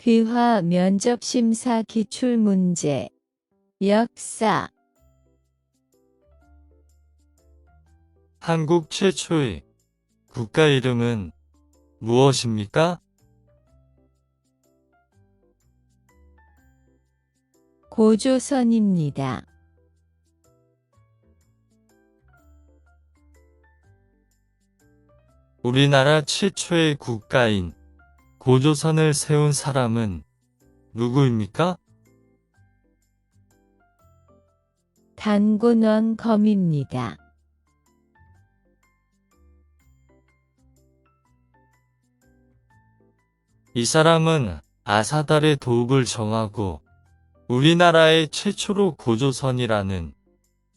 귀화 면접심사 기출문제. 역사. 한국 최초의 국가 이름은 무엇입니까? 고조선입니다. 우리나라 최초의 국가인 고조선을 세운 사람은 누구입니까? 단군원검입니다. 이 사람은 아사달의 도읍을 정하고 우리나라의 최초로 고조선이라는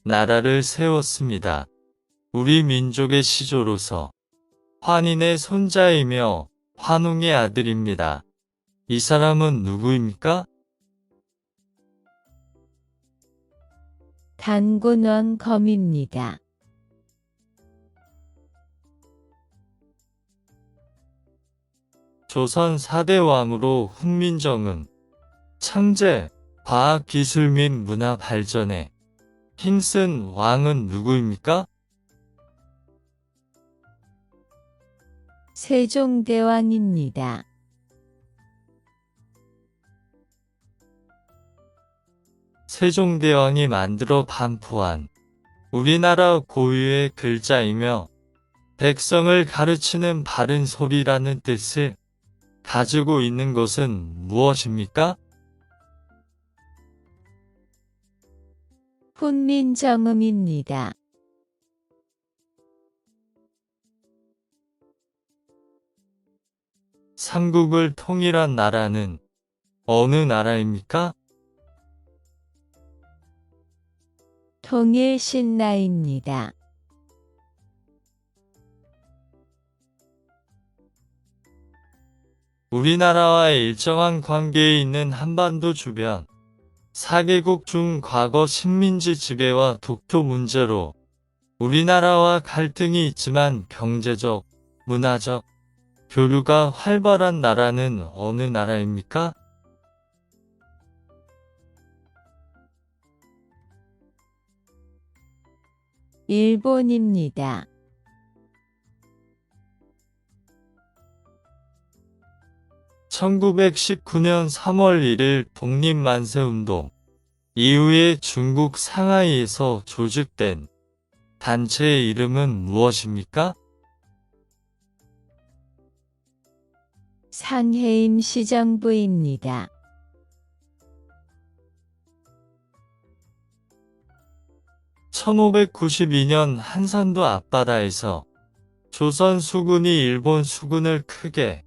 나라를 세웠습니다. 우리 민족의 시조로서 환인의 손자이며 환웅의 아들입니다. 이 사람은 누구입니까? 단군원검입니다. 조선 4대 왕으로 훈민정음, 창제, 과학기술 및 문화 발전에 힘쓴 왕은 누구입니까? 세종대왕입니다. 세종대왕이 만들어 반포한 우리나라 고유의 글자이며 백성을 가르치는 바른 소리라는 뜻을 가지고 있는 것은 무엇입니까? 훈민정음입니다. 삼국을 통일한 나라는 어느 나라입니까? 통일신라입니다. 우리나라와의 일정한 관계에 있는 한반도 주변 4개국 중 과거 식민지 지배와 독도 문제로 우리나라와 갈등이 있지만 경제적, 문화적, 교류가 활발한 나라는 어느 나라입니까? 일본입니다. (1919년 3월 1일) 독립만세운동 이후에 중국 상하이에서 조직된 단체의 이름은 무엇입니까? 상해임시정부입니다. (1592년) 한산도 앞바다에서 조선 수군이 일본 수군을 크게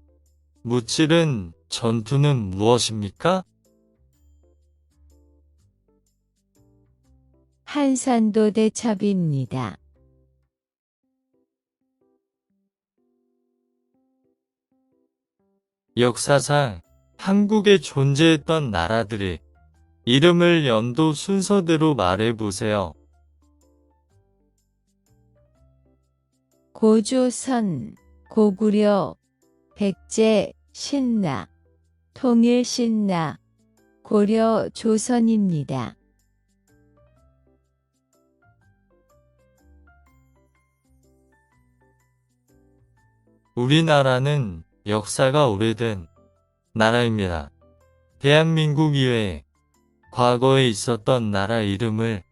무찌른 전투는 무엇입니까? 한산도 대첩입니다. 역사상 한국에 존재했던 나라들의 이름을 연도 순서대로 말해보세요. 고조선, 고구려, 백제, 신라, 통일신라, 고려, 조선입니다. 우리나라는 역사가 오래된 나라입니다. 대한민국 이외에 과거에 있었던 나라 이름을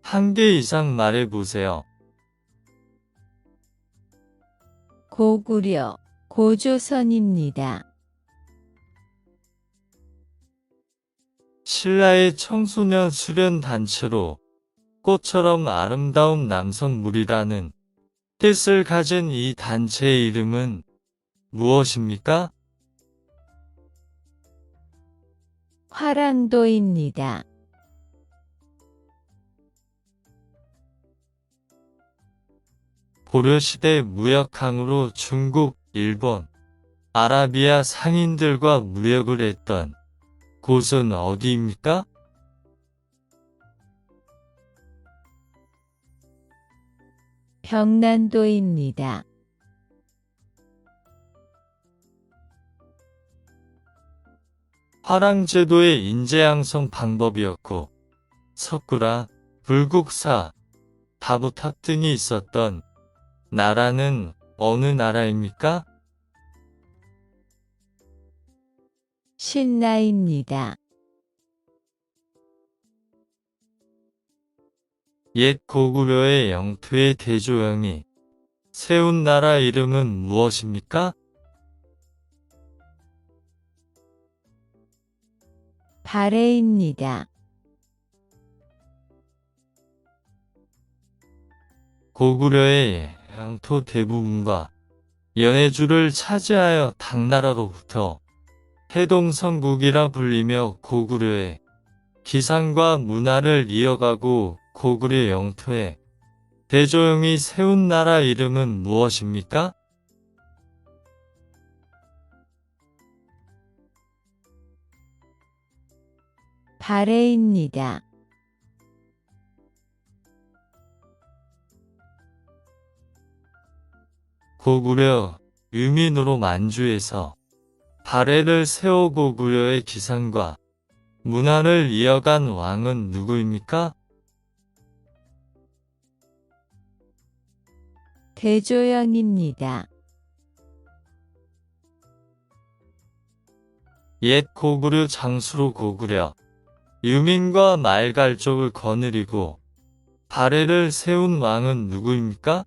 한 개 이상 말해보세요. 고구려, 고조선입니다. 신라의 청소년 수련 단체로 꽃처럼 아름다운 남성물이라는 뜻을 가진 이 단체의 이름은 무엇입니까? 화랑도입니다. 고려시대 무역항으로 중국, 일본, 아라비아 상인들과 무역을 했던 곳은 어디입니까? 평난도입니다. 화랑제도의 인재양성 방법이었고 석구라, 불국사, 다부탁 등이 있었던 나라는 어느 나라입니까? 신라입니다. 옛 고구려의 영토의 대조영이 세운 나라 이름은 무엇입니까? 발해입니다. 고구려의 영토 대부분과 연해주를 차지하여 당나라로부터 해동성국이라 불리며 고구려의 기상과 문화를 이어가고 고구려 영토에 대조영이 세운 나라 이름은 무엇입니까? 발해입니다. 고구려 유민으로 만주에서 발해를 세워 고구려의 기상과 문화를 이어간 왕은 누구입니까? 대조영입니다. 옛 고구려 장수로 고구려 유민과 말갈족을 거느리고 발해를 세운 왕은 누구입니까?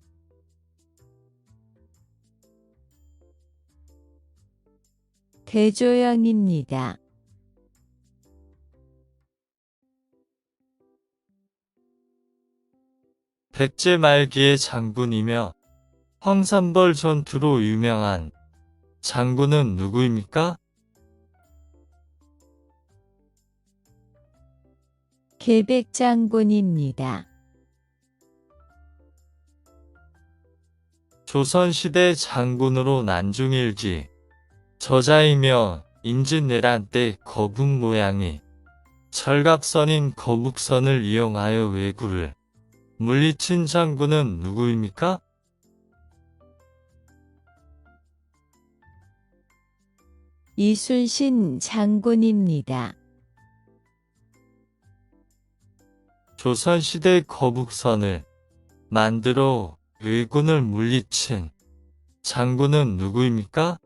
대조영입니다. 백제 말기의 장군이며 황산벌 전투로 유명한 장군은 누구입니까? 계백장군입니다. 조선시대 장군으로 난중일기 저자이며 임진왜란 때 거북 모양이 철갑선인 거북선을 이용하여 왜구를 물리친 장군은 누구입니까? 이순신 장군입니다. 조선시대 거북선을 만들어 왜군을 물리친 장군은 누구입니까?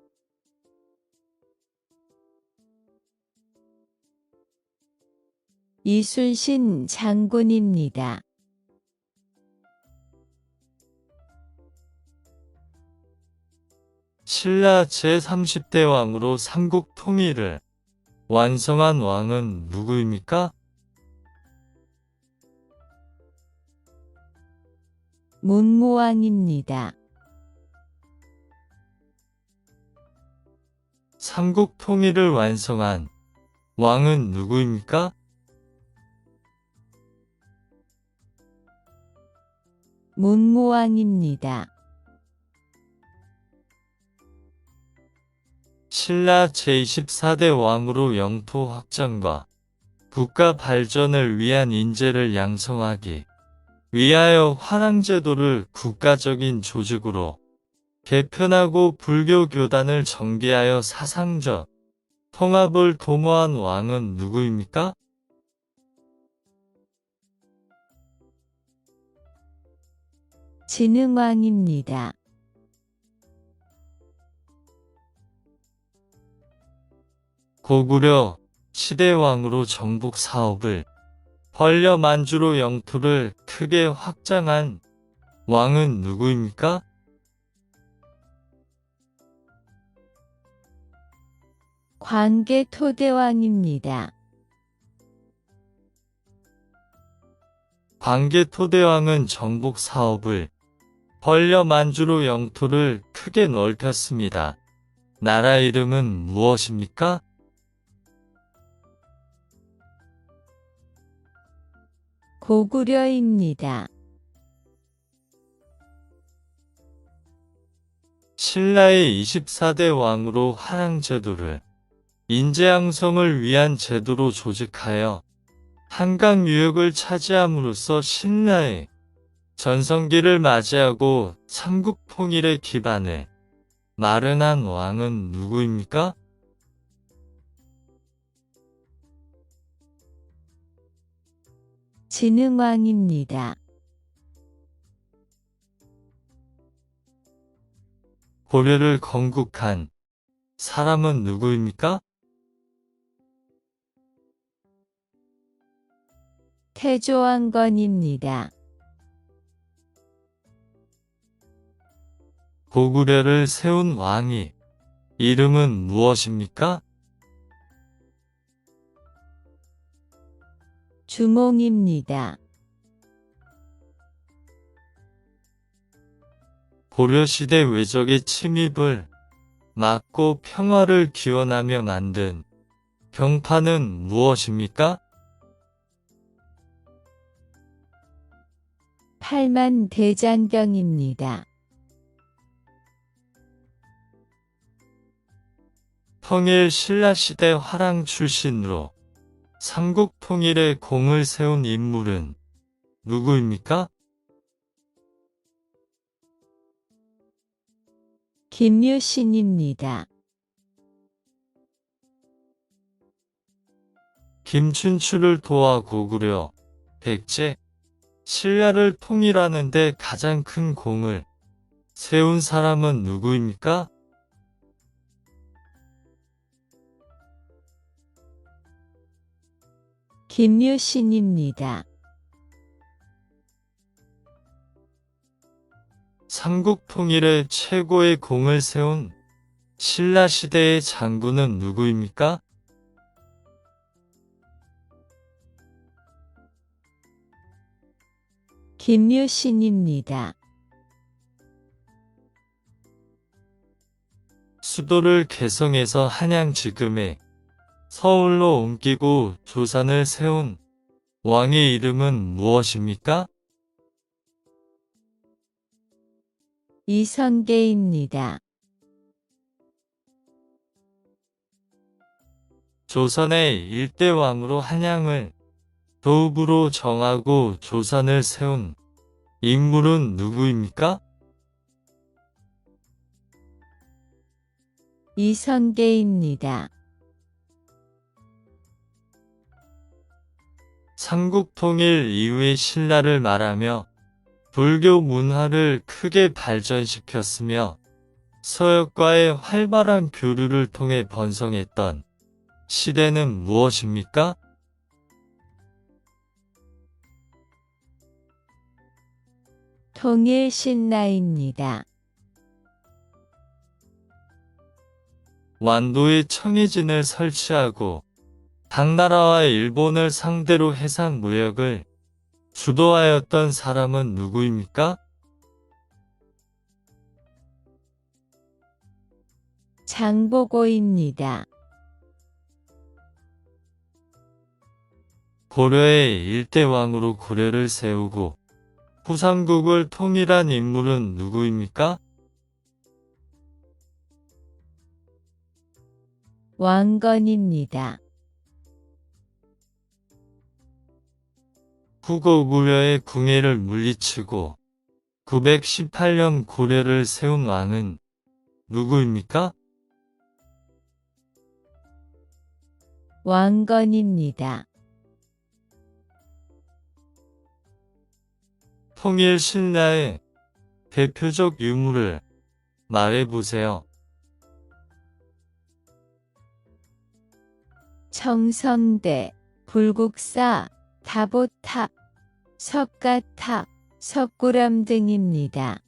이순신 장군입니다. 신라 제30대 왕으로 삼국 통일을 완성한 왕은 누구입니까? 문무왕입니다. 삼국 통일을 완성한 왕은 누구입니까? 문무왕입니다. 신라 제24대 왕으로 영토 확장과 국가 발전을 위한 인재를 양성하기 위하여 화랑제도를 국가적인 조직으로 개편하고 불교 교단을 정비하여 사상적 통합을 도모한 왕은 누구입니까? 진흥왕입니다. 고구려 시대 왕으로 정복 사업을 벌려 만주로 영토를 크게 확장한 왕은 누구입니까? 광개토대왕입니다. 광개토대왕은 정복 사업을 벌려 만주로 영토를 크게 넓혔습니다. 나라 이름은 무엇입니까? 고구려입니다. 신라의 24대 왕으로 화랑제도를 인재양성을 위한 제도로 조직하여 한강 유역을 차지함으로써 신라의 전성기를 맞이하고 삼국 통일의 기반을 마련한 왕은 누구입니까? 진흥왕입니다. 고려를 건국한 사람은 누구입니까? 태조왕건입니다. 고구려를 세운 왕이 이름은 무엇입니까? 주몽입니다. 고려시대 외적의 침입을 막고 평화를 기원하며 만든 병파는 무엇입니까? 팔만대장경입니다. 통일 신라시대 화랑 출신으로 삼국 통일의 공을 세운 인물은 누구입니까? 김유신입니다. 김춘추를 도와 고구려, 백제, 신라를 통일하는 데 가장 큰 공을 세운 사람은 누구입니까? 김유신입니다. 삼국 통일에 최고의 공을 세운 신라시대의 장군은 누구입니까? 김유신입니다. 수도를 개성에서 한양 지금의 서울로 옮기고 조선을 세운 왕의 이름은 무엇입니까? 이성계입니다. 조선의 일대 왕으로 한양을 도읍으로 정하고 조선을 세운 인물은 누구입니까? 이성계입니다. 삼국 통일 이후의 신라를 말하며 불교 문화를 크게 발전시켰으며 서역과의 활발한 교류를 통해 번성했던 시대는 무엇입니까? 통일신라입니다. 완도에 청해진을 설치하고 당나라와 일본을 상대로 해상 무역을 주도하였던 사람은 누구입니까? 장보고입니다. 고려의 일대 왕으로 고려를 세우고 후삼국을 통일한 인물은 누구입니까? 왕건입니다. 후고구려의 궁예를 물리치고 918년 고려를 세운 왕은 누구입니까? 왕건입니다. 통일 신라의 대표적 유물을 말해보세요. 청성대, 불국사, 다보탑, 석가탑, 석굴암 등입니다.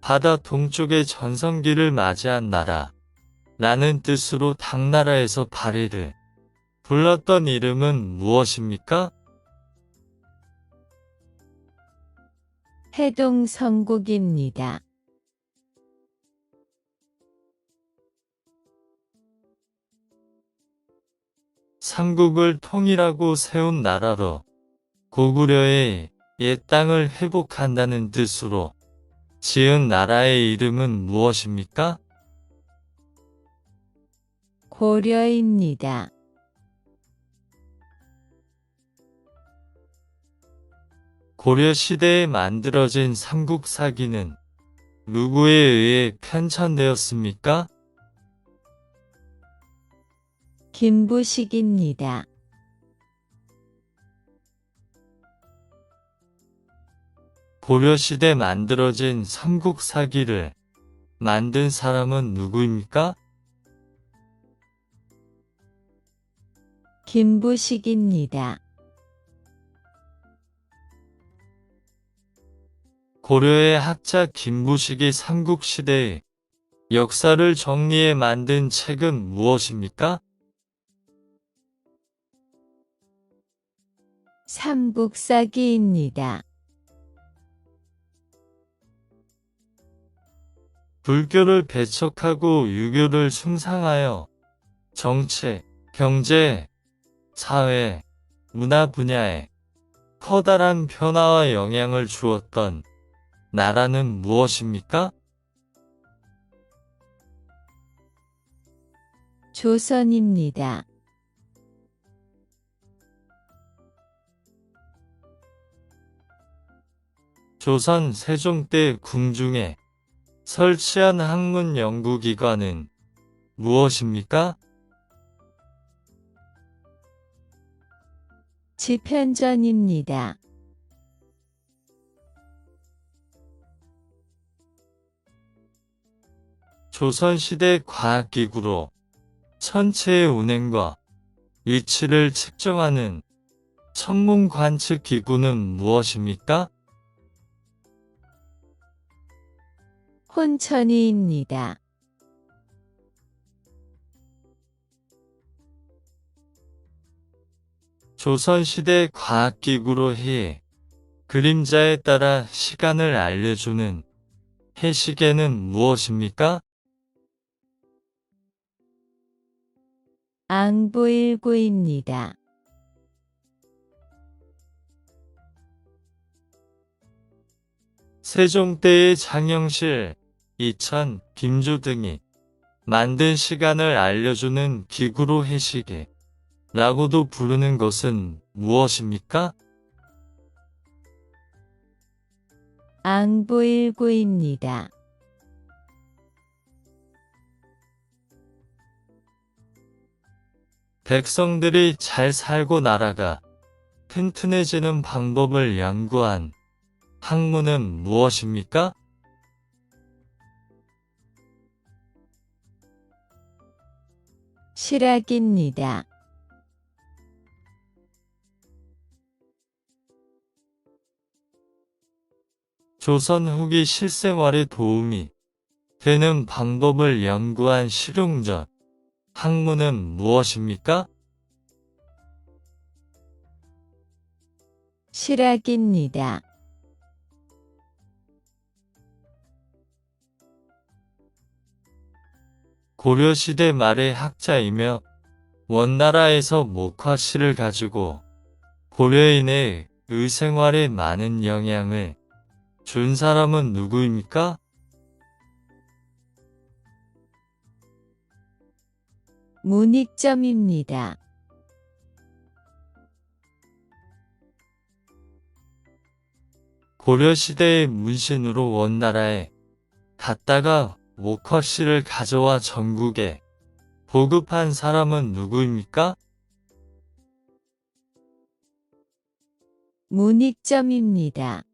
바다 동쪽의 전성기를 맞이한 나라 라는 뜻으로 당나라에서 발해를 불렀던 이름은 무엇입니까? 해동성국입니다. 삼국을 통일하고 세운 나라로 고구려의 옛 땅을 회복한다는 뜻으로 지은 나라의 이름은 무엇입니까? 고려입니다. 고려 시대에 만들어진 삼국사기는 누구에 의해 편찬되었습니까? 김부식입니다. 고려시대 만들어진 삼국사기를 만든 사람은 누구입니까? 김부식입니다. 고려의 학자 김부식이 삼국시대의 역사를 정리해 만든 책은 무엇입니까? 삼국사기입니다. 불교를 배척하고 유교를 숭상하여 정치, 경제, 사회, 문화 분야에 커다란 변화와 영향을 주었던 나라는 무엇입니까? 조선입니다. 조선 세종 때 궁중에 설치한 학문 연구기관은 무엇입니까? 지편전입니다. 조선시대 과학기구로 천체의 운행과 위치를 측정하는 천문관측기구는 무엇입니까? 혼천이입니다. 조선시대 과학기구로 해 그림자에 따라 시간을 알려주는 해시계는 무엇입니까? 앙부일구입니다. 세종 때의 장영실, 이천, 김조 등이 만든 시간을 알려주는 기구로 해시계 라고도 부르는 것은 무엇입니까? 앙부일구입니다. 백성들이 잘 살고 나라가 튼튼해지는 방법을 연구한 학문은 무엇입니까? 실학입니다. 조선 후기 실생활에 도움이 되는 방법을 연구한 실용적 학문은 무엇입니까? 실학입니다. 고려시대 말의 학자이며 원나라에서 목화씨를 가지고 고려인의 의생활에 많은 영향을 준 사람은 누구입니까? 문익점입니다. 고려시대의 문신으로 원나라에 갔다가 목화씨를 가져와 전국에 보급한 사람은 누구입니까? 문익점입니다.